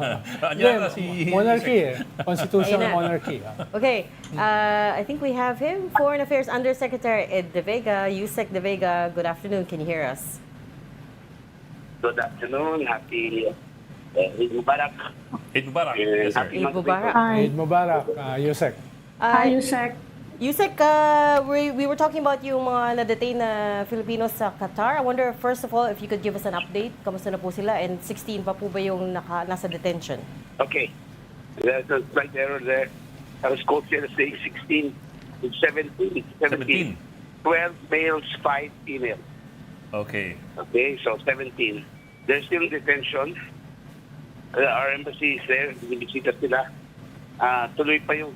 Anyara si Monarchy Constitutional Ayun na. monarchy. Okay, I think we have him, Foreign Affairs Undersecretary Ed De Vega, Yusek De Vega. Good afternoon, can you hear us? Good afternoon. Happy Eid Mubarak. Eid Mubarak. Yes, sir. Eid Mubarak. Eid Mubarak, Yusek. Hi, Yusek. Yusek, we were talking about yung mga na-detain na Filipinos sa Qatar. I wonder, first of all, if you could give us an update. Kamusta na po sila? And 16 pa po ba yung nasa detention? Okay. That's right there. I was quoted as saying 16 and 17. 17. 12 males, 5 females. Okay. Okay, so 17. They're still in detention. Our embassy is there. Binibisita sila. Tuloy pa yung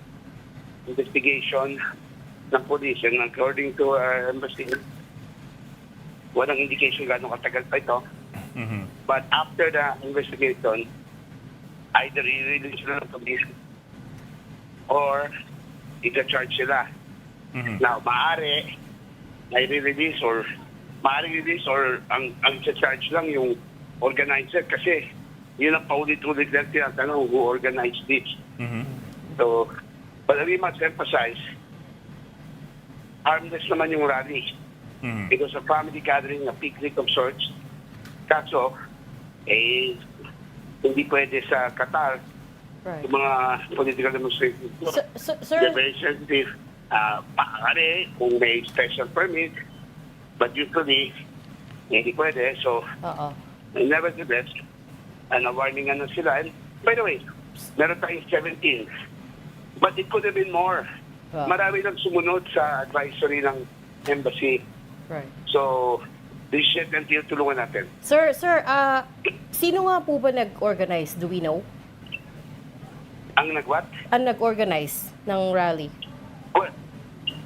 investigation ng police. And according to our embassy, walang indication gano'ng katagal pa ito. Mhm. But after the investigation, either i-release sila ng police or i-charge sila. Mhm. Now, maaari i-release or ang charge lang yung organizer kasi yun ang paulit-ulit lang tinatanong who organized this. Mhm. So, but we must emphasize, harmless naman yung rally. Mhm. It was a family gathering, a picnic of sorts. Kaso, hindi pwede sa Qatar, Right. yung mga political demonstrations. Sir, They're very sensitive. Paakari kung may special permit, but usually, hindi pwede. So, oo. nevertheless, warningan na sila. And by the way, meron tayong 17. But it could have been more. Wow. Marami lang sumunod sa advisory ng embassy. Right. So, this shit until tulungan natin. Sir, sino nga po ba nag-organize? Do we know? Ang nagwat? Ang nag-organize ng rally?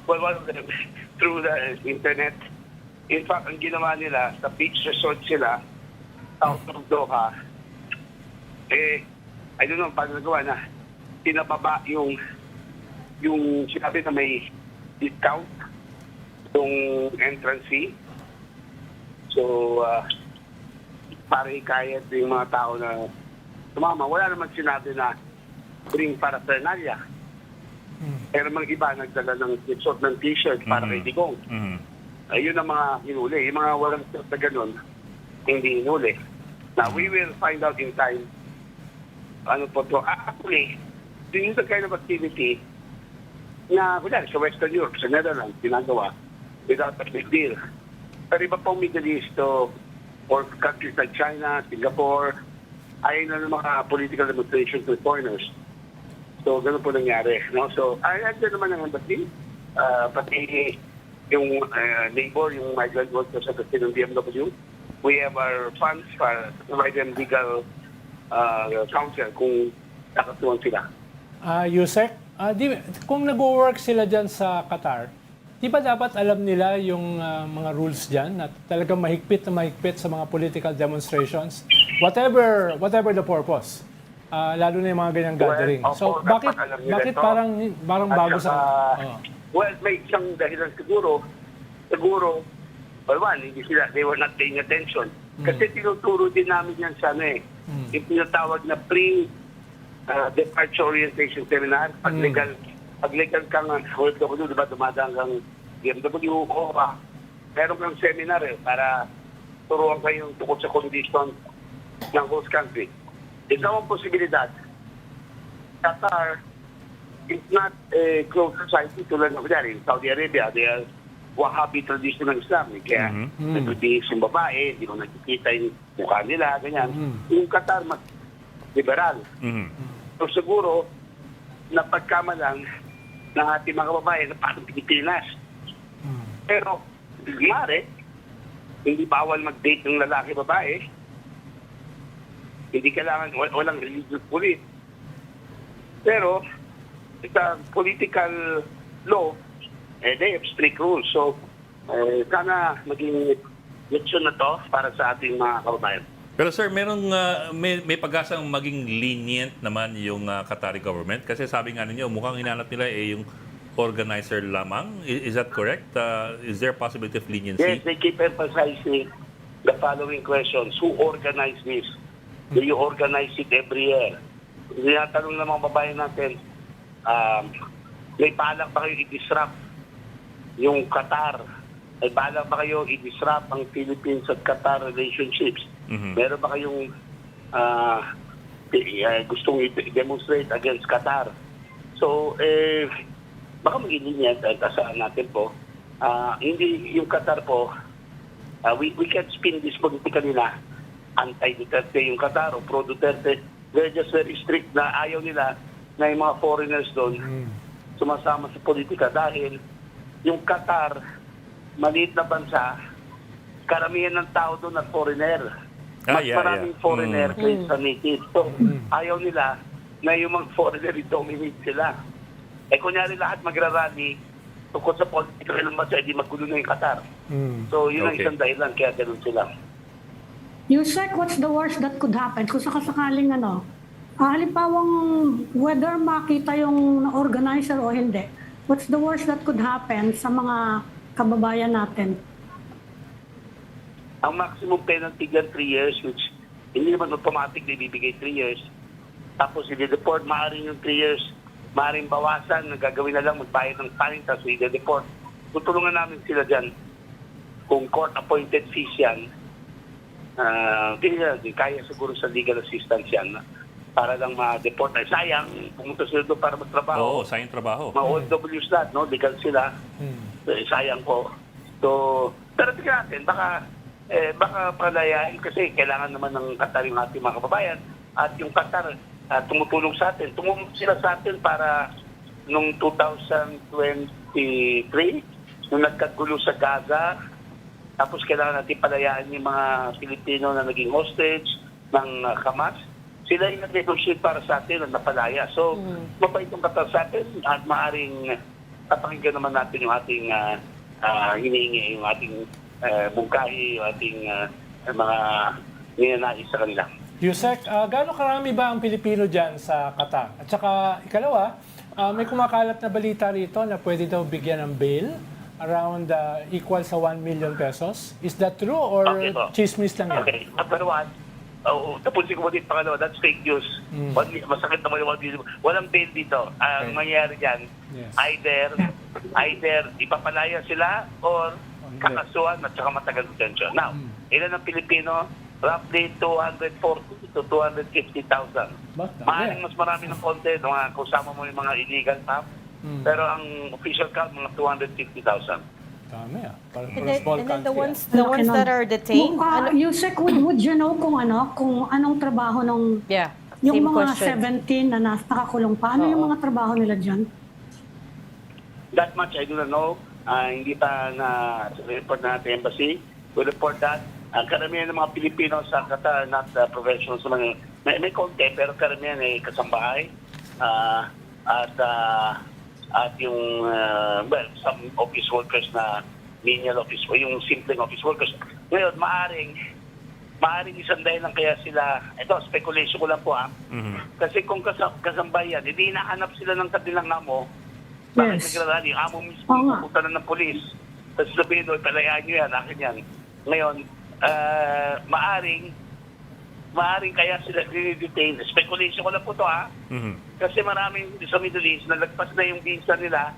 Well, one of them, through the internet. In fact, ang ginawa nila, sa beach resort sila, south of Doha, I don't know, paano nagawa na, pinababa yung sinabi na may discount yung entrance fee. So, para hikayat yung mga tao na tumama. Wala naman sinabi na bring paraphernalia. Pero mga iba nagdala ng resort ng t-shirt para kay Digong. Mhm. Ayun ang mga hinuli. Yung mga walang na ganun, hindi hinuli. Now, we will find out in time ano po to. Actually, this is the kind of activity na, sa Western Europe, sa Netherlands, ginagawa without a big deal. Pero iba pong Middle East or countries like China, Singapore, ayaw na ng mga political demonstrations with foreigners. So, ganun po nangyari. No? So, ayaw naman ng embassy, pati yung neighbor, yung migrant workers sa ng BMW, we have our funds para provide them legal counsel kung nakatuwan sila. Yusek, kung nag-work sila dyan sa Qatar, di ba dapat alam nila yung mga rules dyan na talagang mahigpit sa mga political demonstrations? Whatever the purpose. Lalo na yung mga ganyang gathering. So, dapat alam nila bakit ito. parang bago At sa... saka, well, may isang dahilan siguro, they were not paying attention. Kasi tinuturo din namin yan sa yung tinatawag na pre-departure orientation seminar. Pag legal kang OFW, di ba, dumadaan kang BMW o meron kang seminar para turuan kayo tungkol sa condition ng host country. Ito ang posibilidad. Qatar is not a closed society tulad ng Saudi Arabia. They are Wahhabi traditional Islam. Kaya nagbibihis yung babae, hindi mo nakikita yung mukha nila, ganyan. Yung Qatar, mas liberal. Mhm. So siguro, napagkamalang ng ating mga babae na parang Pilipinas. Pero, bigmari, hindi bawal mag-date ng lalaki-babae. Hindi kailangan, walang religious police. Pero, sa political law, they have strict rules. So, sana maging leksyon na to para sa ating mga kababayan. Pero sir, may pag-asang maging lenient naman yung Qatari government kasi sabi nga ninyo, mukhang hinanap nila yung organizer lamang. Is that correct? Is there a possibility of leniency? Yes, they keep emphasizing the following questions. Who organized this? Do you organize it every year? Tinatanong ng mga babayan natin, may balak ba kayo i-disrupt yung Qatar? May balak ba kayo i-disrupt ang Philippines at Qatar relationships? Meron ba kayong gustong i-demonstrate against Qatar? So, baka mag-ilinyan, asahan natin po, hindi yung Qatar po, we can't spin this politically na anti-Duterte yung Qatar o pro-Duterte. They're just very strict na ayaw nila na yung mga foreigners doon sumasama sa politika dahil yung Qatar, maliit na bansa, karamihan ng tao doon at foreigner. Mas maraming foreigner kaysa native. So, ayaw nila na yung mga foreigner i-dominate sila. Kunyari lahat magra-rally tungkol sa politika ng bansa, hindi maggulo na yung Qatar. So, yun ang isang dahilan kaya ganun sila. Yusek, what's the worst that could happen? Kung sakasakaling halimbawang whether makita yung organizer o hindi, what's the worst that could happen sa mga kababayan natin? Ang maximum penalty dyan 3 years, which hindi naman automatic na ibibigay 3 years. Tapos i-deport, maaaring yung 3 years, maaaring bawasan, nagagawin na lang, magbayad ng fine, tapos i-deport. Tutulungan namin sila dyan. Kung court-appointed fees yan, di kaya siguro sa legal assistance yan para lang ma-deport. Ay, sayang, pumunta sila doon para magtrabaho. Oo, sayang trabaho. Mga OFWs lahat, no? Legal sila. Sayang po. So, pero tingnan natin, baka palayain kasi kailangan naman ng Qatar yung ating mga kababayan at yung Qatar tumutulong sa atin. Tumulong sila sa atin para nung 2023, nung nagkagulo sa Gaza, tapos kailangan natin palayaan yung mga Pilipino na naging hostage ng Hamas. Sila yung nag-negotiate para sa atin at napalaya. So, mabait yung Qatar sa atin at maaaring papakinggan naman natin yung ating hinihingi, yung ating bungkahi, yung ating mga ninanais sa kanila. Yusek, gaano karami ba ang Pilipino dyan sa Qatar? At saka, ikalawa, may kumakalat na balita rito na pwede daw bigyan ng bail around equal sa 1 million pesos. Is that true or Okay po. chismis lang yan? Okay. Number one, tapusin ko mo din pangalawa, that's fake news. Masakit naman yung 1 million. Walang bail dito. Ang mangyayari dyan, Yes. either ipapalaya sila or kakasuhan at saka matagal detention. Now, ilan ang Pilipino? Roughly 240 to 250,000. Maaaring mas marami ng konti, mga kusama mo yung mga illegal tap. Pero ang official count, mga 250,000. Dami Para And for a then, small and then the country. ones that are detained, Yusek, would you know kung anong trabaho ng yeah, yung same mga question. 17 na nakakulong pa? Ano yung mga trabaho nila dyan? That much I do not know. Hindi pa na report na natin embassy. We report that. Karamihan ng mga Pilipino sa Qatar, not professionals, may konti, pero karamihan ay kasambahay. At yung, some office workers na menial office, o yung simpleng office workers. Ngayon, maaring isang dahil lang kaya sila, ito, speculation ko lang po Kasi kung kasambayan, hindi hinahanap sila ng kanilang amo. Bakit Yes. nagrarali? Yung amo mismo, Oo nga. pupunta na ng polis. Tapos sabihin, palayaan nyo yan, akin yan. Ngayon, maaring kaya sila detain. Speculation ko lang po to Kasi maraming sa Middle East, nalagpas na yung visa nila,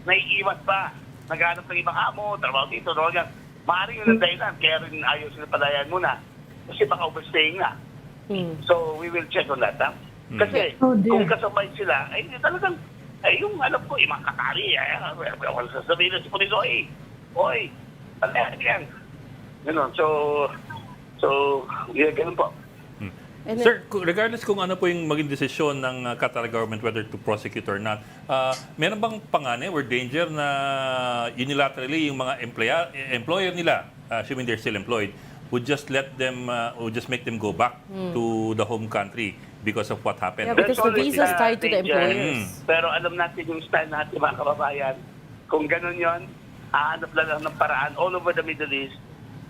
naiiwan pa. Naghanap ng ibang amo, trabaho dito, trabaho dyan. Maaring yun ang dahilan, kaya rin ayaw sila palayaan muna. Kasi baka overstaying na. So, we will check on that. Kasi Oh, dear. kung kasabay sila, ay talagang, yung alam ko, yung mga kakari, wala sasabihin na si Puliso, oy, palayaan yan. Ganun. So, yeah, ganun po. And then- Sir, regardless kung ano po yung maging desisyon ng Qatar government whether to prosecute or not, meron bang panganib or danger na unilaterally yung mga employer nila, assuming they're still employed, would just make them go back to the home country because of what happened? Yeah, because the always visa is tied to the danger. employers. Pero alam natin yung style natin mga kababayan. Kung ganun yon, hahanap lang ng paraan all over the Middle East.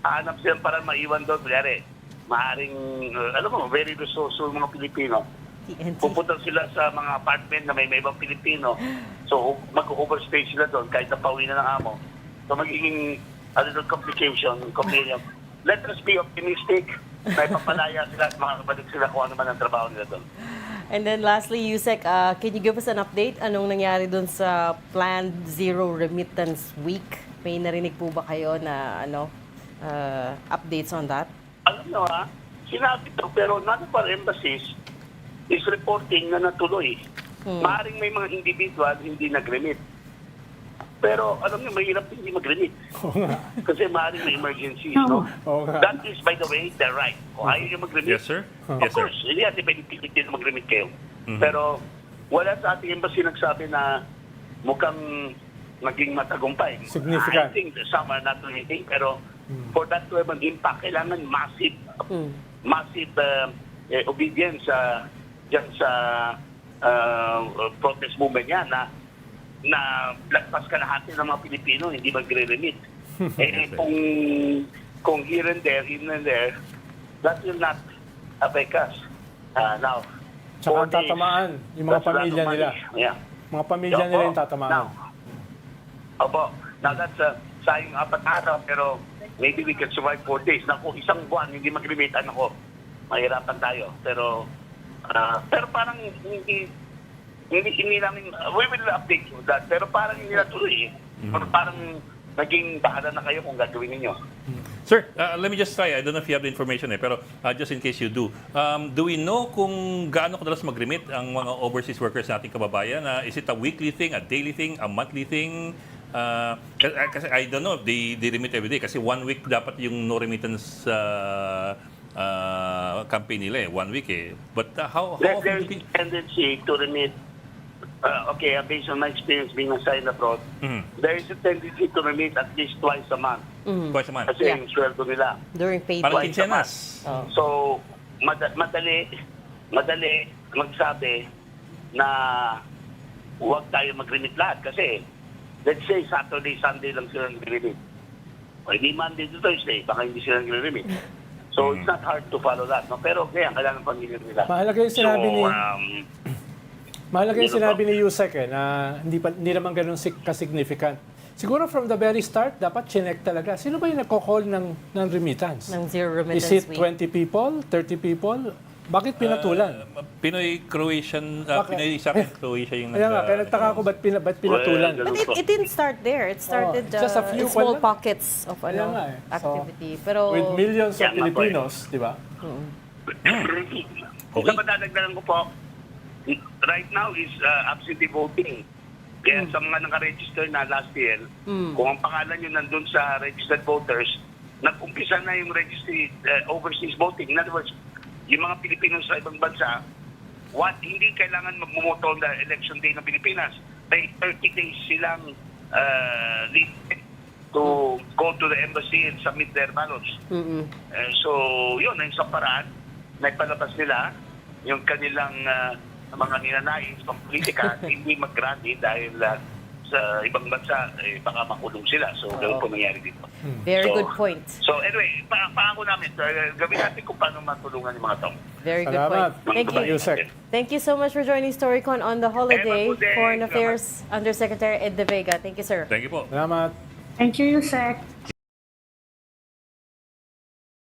Hahanap silang paraan maiwan doon. Kunyari, maaaring, alam mo, very resourceful mga Pilipino. Pupunta sila sa mga apartment na may ibang Pilipino. So, mag-overstay sila doon kahit napauwi na ng amo. So, magiging a little complication. Let us be optimistic. na ipapalaya sila at makakabalik sila kung ano man ang trabaho nila doon. And then lastly, Yusek, can you give us an update? Anong nangyari dun sa planned Zero Remittance Week? May narinig po ba kayo na updates on that? Alam nyo sinabi to, pero none of our embassies is reporting na natuloy. Maaring may mga individual hindi nag-remit. Pero alam nyo, mahirap hindi mag-remit. Kasi maaring may emergencies, no? Oo nga. That is, by the way, the right. Kung ayaw nyo mag-remit, Yes, sir. of Yes, sir. course, hindi natin pinipilit na mag-remit kayo. Pero wala sa ating embassy nagsabi na mukhang maging matagumpay. Significant. I think some are not remitting, pero for that to have an impact, kailangan massive obedience dyan sa protest movement niya na lagpas kalahati ng mga Pilipino hindi magre-remit. Kung here and there, that will not affect us. Now, Tsaka ang 4 days, tatamaan, yung mga that's a lot of pamilya money. nila. Yeah. Mga pamilya nila yung tatamaan. Now that's sayang 4 araw, pero maybe we can survive 4 days. Naku, isang buwan, hindi mag-remit, mahirapan tayo. Pero parang hindi namin, we will update you that, pero parang hindi natuloy. Parang naging bahala na kayo kung gagawin ninyo. Sir, let me just try. I don't know if you have the information pero just in case you do. Do we know kung gaano kadalas mag-remit ang mga overseas workers nating kababayan? Is it a weekly thing, a daily thing, a monthly thing? Kasi I don't know if they remit every day. Kasi 1 week dapat yung no remittance campaign nila 1 week But how often There's do you... tendency to remit. Based on my experience being assigned abroad, there is a tendency to remit at least twice a month. Twice a month? Kasi yung sweldo nila. During paid Parang week. quincenas. So, madali magsabi na huwag tayo mag-remit lahat. Kasi, let's say, Saturday, Sunday lang sila nag-remit. O hindi Monday to Thursday, baka hindi sila nag-remit. So, it's not hard to follow that. No? Pero, kaya, kailangan pag-remit nila. Mahalaga yung sinabi Mahalaga yung Ano sinabi ni Yusek na hindi naman ganun ka-significant. Siguro from the very start, dapat chinek talaga. Sino ba yung nagko-call ng remittance? Ng Zero Remittance Is it Week. 20 people? 30 people? Bakit pinatulan? Pinoy-Croatian, Okay. Pinoy sa akin, Croatia yung Kaya nga, kaya nagtaka ako ba't pinatulan? Well, But it didn't start there. It started just a few in small pala. pockets of Kaya nga So, activity. Pero with millions of Yeah, nga po Filipinos, di ba? Kung sa madadagdagan ko po, right now is absentee voting. Kaya sa mga nakaregister na last year, kung ang pangalan nyo nandun sa registered voters, nag-umpisa na yung registry overseas voting. In other words, yung mga Pilipino sa ibang bansa, hindi kailangan magmumoto on the election day ng Pilipinas. May 30 days silang leave to go to the embassy and submit their ballots. So, yun, ang isang paraan, naipalabas nila yung kanilang mga ninanais pang politika, hindi mag-rally dahil sa ibang bansa, baka makulong sila. So, ganoon po nangyari dito. very good point. So, anyway, paako namin, gawin natin kung paano matulungan yung mga tao. Very good Salamat. point. Thank you. Yusek. Thank you so much for joining Storycon on the holiday. Have a good day. Foreign Affairs Undersecretary Ed De Vega. Thank you, sir. Thank you po. Salamat. Thank you, Yusek.